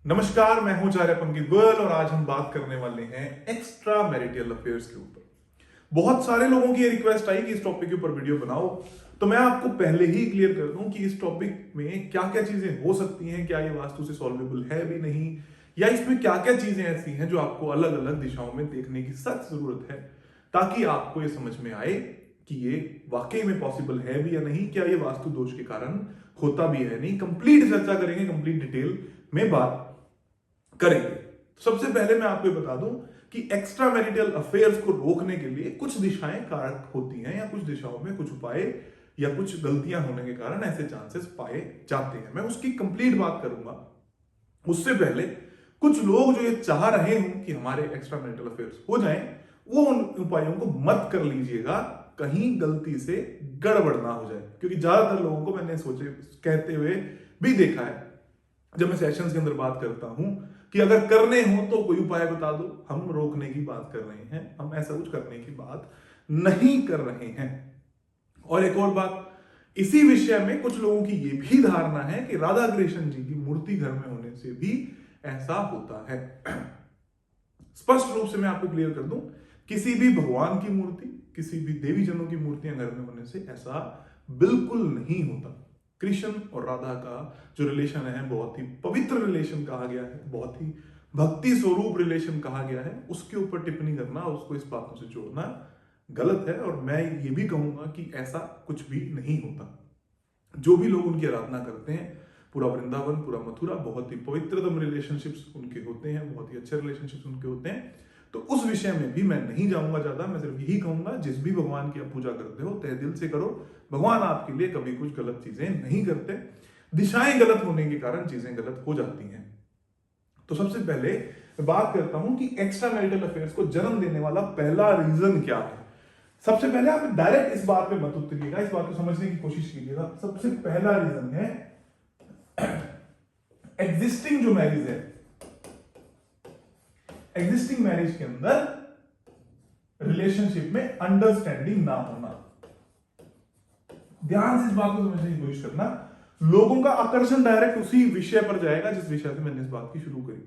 नमस्कार, मैं हूं आचार्य पंकज गोयल और आज हम बात करने वाले हैं एक्स्ट्रा मैरिटल अफेयर्स के ऊपर। बहुत सारे लोगों की ये रिक्वेस्ट आई कि इस टॉपिक के ऊपर वीडियो बनाओ, तो मैं आपको पहले ही क्लियर कर दूं कि इस टॉपिक में क्या क्या चीजें हो सकती हैं, क्या ये वास्तु से सॉल्वेबल है भी नहीं, या इसमें क्या क्या चीजें ऐसी हैं जो आपको अलग अलग दिशाओं में देखने की सख्त जरूरत है, ताकि आपको ये समझ में आए कि ये वाकई में पॉसिबल है भी या नहीं, क्या ये वास्तु दोष के कारण होता भी है नहीं। कंप्लीट चर्चा करेंगे, कंप्लीट डिटेल में बात करेंगे। सबसे पहले मैं आपको बता दूं कि एक्स्ट्रा मैरिटल अफेयर्स को रोकने के लिए कुछ दिशाएं कारक होती हैं, या कुछ दिशाओं में कुछ उपाय या कुछ गलतियां होने के कारण ऐसे चांसेस पाए जाते हैं। मैं उसकी कंप्लीट बात करूंगा। उससे पहले कुछ लोग जो ये चाह रहे हों कि हमारे एक्स्ट्रा मैरिटल अफेयर्स हो जाएं, वो उन उपायों को मत कर लीजिएगा, कहीं गलती से गड़बड़ ना हो जाए। क्योंकि ज्यादातर लोगों को मैंने सोचे कहते हुए भी देखा है, जब मैं सेशंस के अंदर बात करता हूं कि अगर करने हो तो कोई उपाय बता दो, हम रोकने की बात कर रहे हैं, हम ऐसा कुछ करने की बात नहीं कर रहे हैं। और एक और बात, इसी विषय में कुछ लोगों की ये भी धारणा है कि राधा कृष्ण जी की मूर्ति घर में होने से भी ऐसा होता है। स्पष्ट रूप से मैं आपको क्लियर कर दूं, किसी भी भगवान की मूर्ति, किसी भी देवी जनों की मूर्तियां घर में होने से ऐसा बिल्कुल नहीं होता। कृष्ण और राधा का जो रिलेशन है बहुत ही पवित्र रिलेशन कहा गया है, बहुत ही भक्ति स्वरूप रिलेशन कहा गया है। उसके ऊपर टिप्पणी करना, उसको इस बातों से जोड़ना गलत है। और मैं ये भी कहूंगा कि ऐसा कुछ भी नहीं होता। जो भी लोग उनकी आराधना करते हैं, पूरा वृंदावन, पूरा मथुरा, बहुत ही पवित्रतम रिलेशनशिप्स उनके होते हैं, बहुत ही अच्छे रिलेशनशिप्स उनके होते हैं। तो उस विषय में भी मैं नहीं जाऊंगा ज्यादा। मैं सिर्फ यही कहूंगा, जिस भी भगवान की आप पूजा करते हो तहे दिल से करो। भगवान आपके लिए कभी कुछ गलत चीजें नहीं करते। दिशाएं गलत होने के कारण चीजें गलत हो जाती हैं। तो सबसे पहले मैं बात करता हूं कि एक्स्ट्रा मैरिटल अफेयर्स को जन्म देने वाला पहला रीजन क्या है। सबसे पहले आप डायरेक्ट इस बात पे मत उतरिएगा, इस बात को समझने की कोशिश कीजिएगा। सबसे पहला रीजन है एग्जिस्टिंग जो मैरिज है, एग्जिस्टिंग मैरिज के अंदर रिलेशनशिप में अंडरस्टैंडिंग ना होना। ध्यान से इस बात को समझने की कोशिश करना। लोगों का आकर्षण डायरेक्ट उसी विषय पर जाएगा जिस विषय से मैंने इस बात की शुरू करी,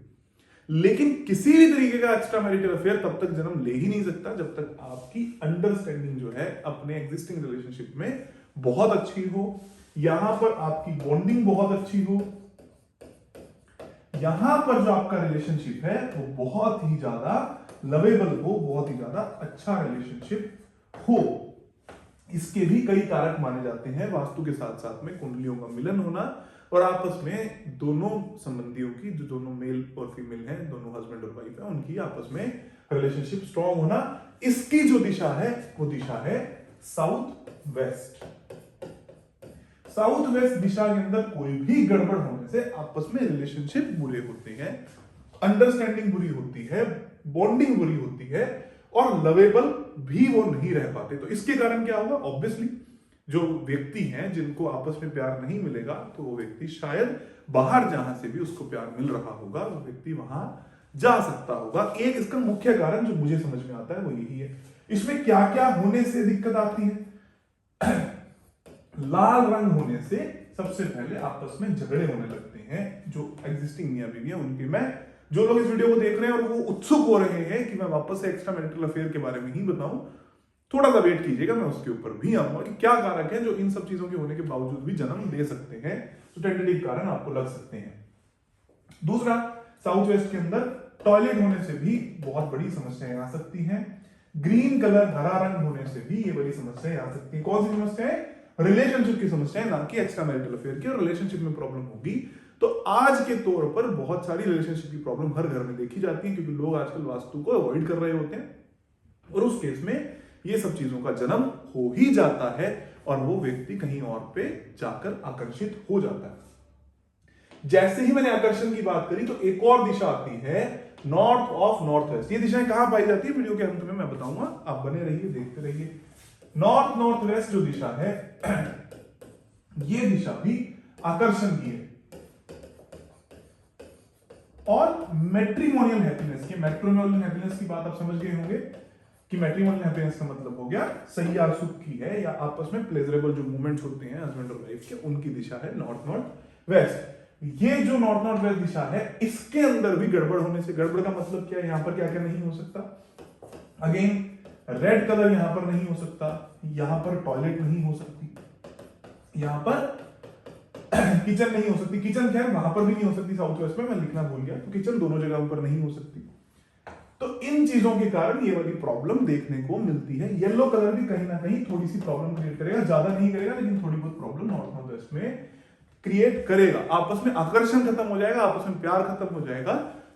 लेकिन किसी भी तरीके का एक्स्ट्रा मैरिटल अफेयर तब तक जन्म ले ही नहीं सकता जब तक आपकी अंडरस्टैंडिंग जो है अपने एग्जिस्टिंग रिलेशनशिप में बहुत अच्छी हो, यहां पर आपकी बॉन्डिंग बहुत अच्छी हो, यहां पर जो आपका रिलेशनशिप है वो बहुत ही ज्यादा लवेबल हो, बहुत ही ज्यादा अच्छा रिलेशनशिप हो। इसके भी कई कारक माने जाते हैं वास्तु के साथ साथ में कुंडलियों का मिलन होना, और आपस में दोनों संबंधियों की, जो दोनों मेल और फीमेल हैं, दोनों हस्बैंड और वाइफ है, उनकी आपस में रिलेशनशिप स्ट्रॉन्ग होना। इसकी जो दिशा है वो दिशा है साउथ वेस्ट। साउथ वेस्ट दिशा के अंदर कोई भी गड़बड़ होने से आपस में रिलेशनशिप बुरे होते हैं, अंडरस्टैंडिंग बुरी होती है, बॉन्डिंग बुरी होती है, और लवेबल भी वो नहीं रह पाते। तो इसके कारण क्या होगा? ऑब्वियसली जो व्यक्ति हैं जिनको आपस में प्यार नहीं मिलेगा, तो वो व्यक्ति शायद बाहर जहां से भी उसको प्यार मिल रहा होगा, वो व्यक्ति वहां जा सकता होगा। एक इसका मुख्य कारण जो मुझे समझ में आता है वो यही है। इसमें क्या क्या होने से दिक्कत आती है? लाल रंग होने से सबसे पहले आपस में झगड़े होने लगते हैं जो एग्जिस्टिंग मियां बीवी है उनके। मैं जो लोग इस वीडियो को देख रहे हैं और वो उत्सुक हो रहे हैं कि मैं वापस से एक्स्ट्रा मैरिटल अफेयर के बारे में ही बताऊं, थोड़ा सा वेट कीजिएगा, मैं उसके ऊपर भी आऊंगा कि क्या कारक है जो इन सब चीजों के होने के बावजूद भी जन्म दे सकते हैं, जो टेंटेटिव कारण आपको लग सकते हैं। दूसरा, साउथ वेस्ट के अंदर टॉयलेट होने से भी बहुत बड़ी समस्याएं आ सकती हैं। ग्रीन कलर, हरा रंग होने से भी ये बड़ी समस्याएं आ सकती है। कौन सी समस्याएं? रिलेशनशिप की समस्याएं, ना कि एक्स्ट्रा मैरिटल अफेयर की। और रिलेशनशिप में प्रॉब्लम होगी तो आज के तौर पर बहुत सारी रिलेशनशिप की प्रॉब्लम हर घर में देखी जाती है, क्योंकि लोग आजकल वास्तु को अवॉइड कर रहे होते हैं, और उस केस में ये सब चीजों का जन्म हो ही जाता है और वो व्यक्ति कहीं और पे जाकर आकर्षित हो जाता है। जैसे ही मैंने आकर्षण की बात करी तो एक और दिशा आती है नॉर्थ ऑफ नॉर्थ वेस्ट। ये दिशाएं कहां पाई जाती है वीडियो के अंत में मैं बताऊंगा, आप बने रहिए, देखते रहिए। नॉर्थ नॉर्थ वेस्ट जो दिशा है ये दिशा भी आकर्षण की है और मैट्रिमोनियल हैप्पीनेस की। मैट्रिमोनियल हैप्पीनेस की बात आप समझ गए होंगे कि मैट्रिमोनियल हैप्पीनेस का मतलब हो गया सैया सुख की है, या आपस में प्लेजरेबल जो मूवमेंट्स होते हैं हस्बैंड और वाइफ के, उनकी दिशा है नॉर्थ नॉर्थ वेस्ट। ये जो नॉर्थ नॉर्थ वेस्ट दिशा है, इसके अंदर भी गड़बड़ होने से, गड़बड़ का मतलब क्या है, यहां पर क्या क्या नहीं हो सकता, अगेन रेड कलर यहां पर नहीं हो सकता, यहां पर टॉयलेट नहीं हो सकती, यहां पर किचन नहीं हो सकती, किचन खैर वहां पर भी नहीं हो सकती साउथ वेस्ट में, मैं लिखना भूल गया, तो किचन दोनों जगह पर नहीं हो सकती। तो इन चीजों के कारण ये वाली प्रॉब्लम देखने को मिलती है। येलो कलर भी कहीं ना कहीं थोड़ी सी प्रॉब्लम क्रिएट करेगा, ज्यादा नहीं करेगा लेकिन थोड़ी बहुत प्रॉब्लम नॉर्थ नॉर्थ वेस्ट में क्रिएट करेगा। आपस में आकर्षण खत्म हो जाएगा, आपस में प्यार खत्म हो जाएगा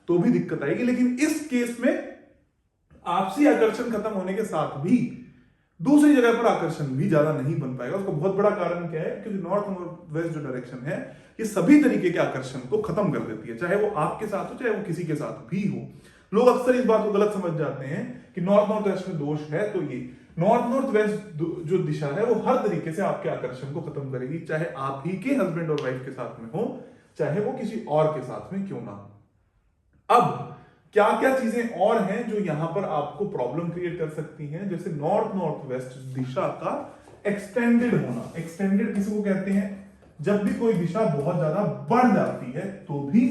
तो भी दिक्कत आएगी, लेकिन इस केस में आपसी आकर्षण खत्म होने के साथ भी दूसरी जगह पर आकर्षण भी ज्यादा नहीं बन पाएगा। उसका बहुत बड़ा कारण क्या है, क्योंकि नॉर्थ नॉर्थ वेस्ट जो डायरेक्शन है ये सभी तरीके के आकर्षण को खत्म कर देती है, चाहे वो आपके साथ हो चाहे वो किसी के साथ भी हो। लोग अक्सर इस बात को गलत समझ जाते हैं कि नॉर्थ नॉर्थ वेस्ट में दोष है, तो ये नॉर्थ नॉर्थ वेस्ट जो दिशा है वो हर तरीके से आपके आकर्षण को खत्म करेगी, चाहे आप ही के हस्बैंड और वाइफ के साथ में हो, चाहे वो किसी और के साथ में क्यों ना हो। अब क्या क्या चीजें और हैं जो यहां पर आपको प्रॉब्लम क्रिएट कर सकती हैं, जैसे नॉर्थ नॉर्थ वेस्ट दिशा का एक्सटेंडेड होना। एक्सटेंडेड किसी को कहते हैं, जब भी कोई दिशा बहुत ज्यादा बढ़ जाती है तो भी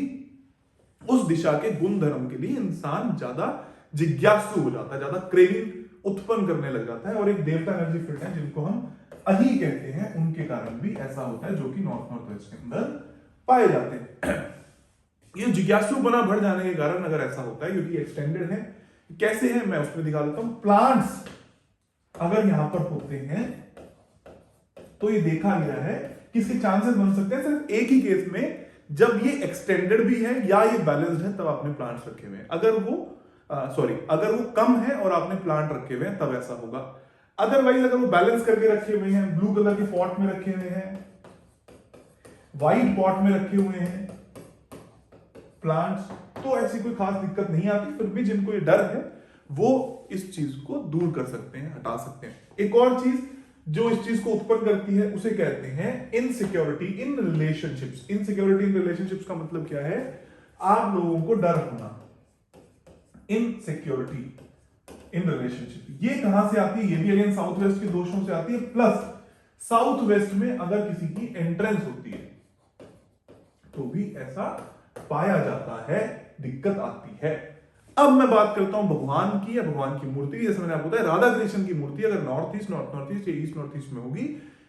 उस दिशा के गुण धर्म के लिए इंसान ज्यादा जिज्ञासु हो जाता है, ज्यादा क्रेविंग उत्पन्न करने लग जाता है। और एक देवता एनर्जी फील्ड है जिनको हम अही कहते हैं, उनके कारण भी ऐसा होता है, जो कि नॉर्थ नॉर्थ वेस्ट के अंदर पाए जाते हैं। ये जिज्ञासु बना बढ़ जाने के कारण अगर ऐसा होता है, क्योंकि एक्सटेंडेड है, कैसे है मैं उसमें दिखा देता हूं। प्लांट्स अगर यहां पर होते हैं तो ये देखा गया है कि इसके चांसेस बन सकते हैं सिर्फ एक ही केस में, जब ये एक्सटेंडेड भी है या ये बैलेंस्ड है तब आपने प्लांट्स रखे हुए हैं। अगर वो कम है और आपने प्लांट रखे हुए हैं तब ऐसा होगा। अदरवाइज अगर वो बैलेंस करके रखे हुए हैं, ब्लू कलर के पॉट में रखे हुए हैं, व्हाइट पॉट में रखे हुए हैं प्लांट्स, तो ऐसी कोई खास दिक्कत नहीं आती। फिर भी जिनको ये डर है वो इस चीज को दूर कर सकते हैं, हटा सकते हैं। एक और चीज जो इस चीज को उत्पन्न करती है उसे कहते हैं insecurity in relationships. Insecurity in relationships का मतलब क्या है, आप लोगों को डर होना। इनसिक्योरिटी इन रिलेशनशिप ये कहां से आती है, ये भी अगेन साउथ वेस्ट के दोषों से आती है। प्लस साउथ वेस्ट में अगर किसी की एंट्रेंस होती है तो भी ऐसा पाया जाता है, दिक्कत आती है। अब मैं बात करता हूं भगवान की या भगवान की मूर्ति की। जैसे मैंने आपको बताया, राधा कृष्ण की मूर्ति अगर नॉर्थ ईस्ट या ईस्ट नॉर्थ ईस्ट में होगी,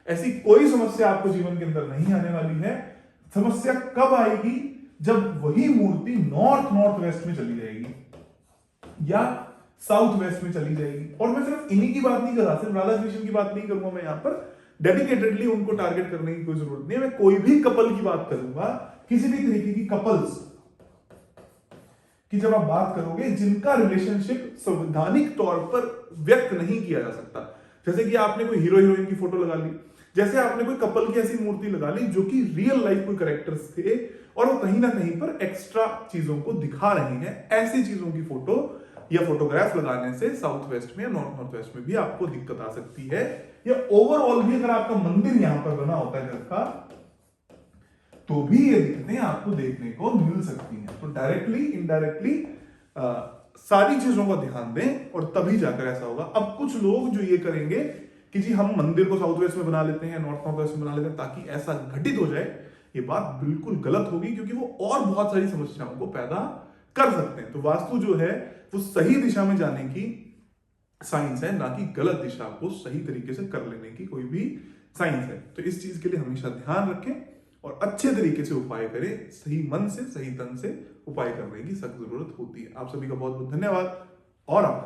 ऐसी कोई समस्या आपको जीवन के अंदर नहीं आने वाली है। समस्या कब आएगी, जब वही मूर्ति नॉर्थ वेस्ट में चली जाएगी या साउथ वेस्ट में चली जाएगी। और मैं सिर्फ इन्हीं की बात नहीं कर रहा, सिर्फ राधा कृष्ण की बात नहीं करूंगा मैं यहां पर, डेडिकेटेडली उनको टारगेट करने की कोई जरूरत नहीं है। मैं कोई भी कपल की बात करूंगा, किसी भी तरीके की कपल्स कि जब आप बात करोगे जिनका रिलेशनशिप संवैधानिक तौर पर व्यक्त नहीं किया जा सकता, जैसे कि आपने कोई हीरो हीरोइन की फोटो लगा ली, जैसे आपने कोई कपल की ऐसी मूर्ति लगा ली जो कि रियल लाइफ कोई कैरेक्टर्स थे और वो कहीं ना कहीं पर एक्स्ट्रा चीजों को दिखा रही हैं, ऐसी चीजों की फोटो या फोटोग्राफ लगाने से साउथ वेस्ट में या नॉर्थ वेस्ट में भी आपको दिक्कत आ सकती है। या ओवरऑल भी अगर आपका मंदिर यहां पर बना होता है घर का, तो भी ये दिक्कतें आपको देखने को मिल सकती हैं। तो डायरेक्टली इनडायरेक्टली सारी चीजों का ध्यान दें और तभी जाकर ऐसा होगा। अब कुछ लोग जो ये करेंगे कि जी हम मंदिर को साउथ वेस्ट में बना लेते हैं, नॉर्थ वेस्ट में बना लेते हैं ताकि ऐसा घटित हो जाए, ये बात बिल्कुल गलत होगी, क्योंकि वो और बहुत सारी समस्याओं को पैदा कर सकते हैं। तो वास्तु जो है वो सही दिशा में जाने की साइंस है, ना कि गलत दिशा को सही तरीके से कर लेने की कोई भी साइंस है। तो इस चीज के लिए हमेशा ध्यान रखें और अच्छे तरीके से उपाय करें, सही मन से सही तन से उपाय करने की सख्त जरूरत होती है। आप सभी का बहुत बहुत धन्यवाद और आप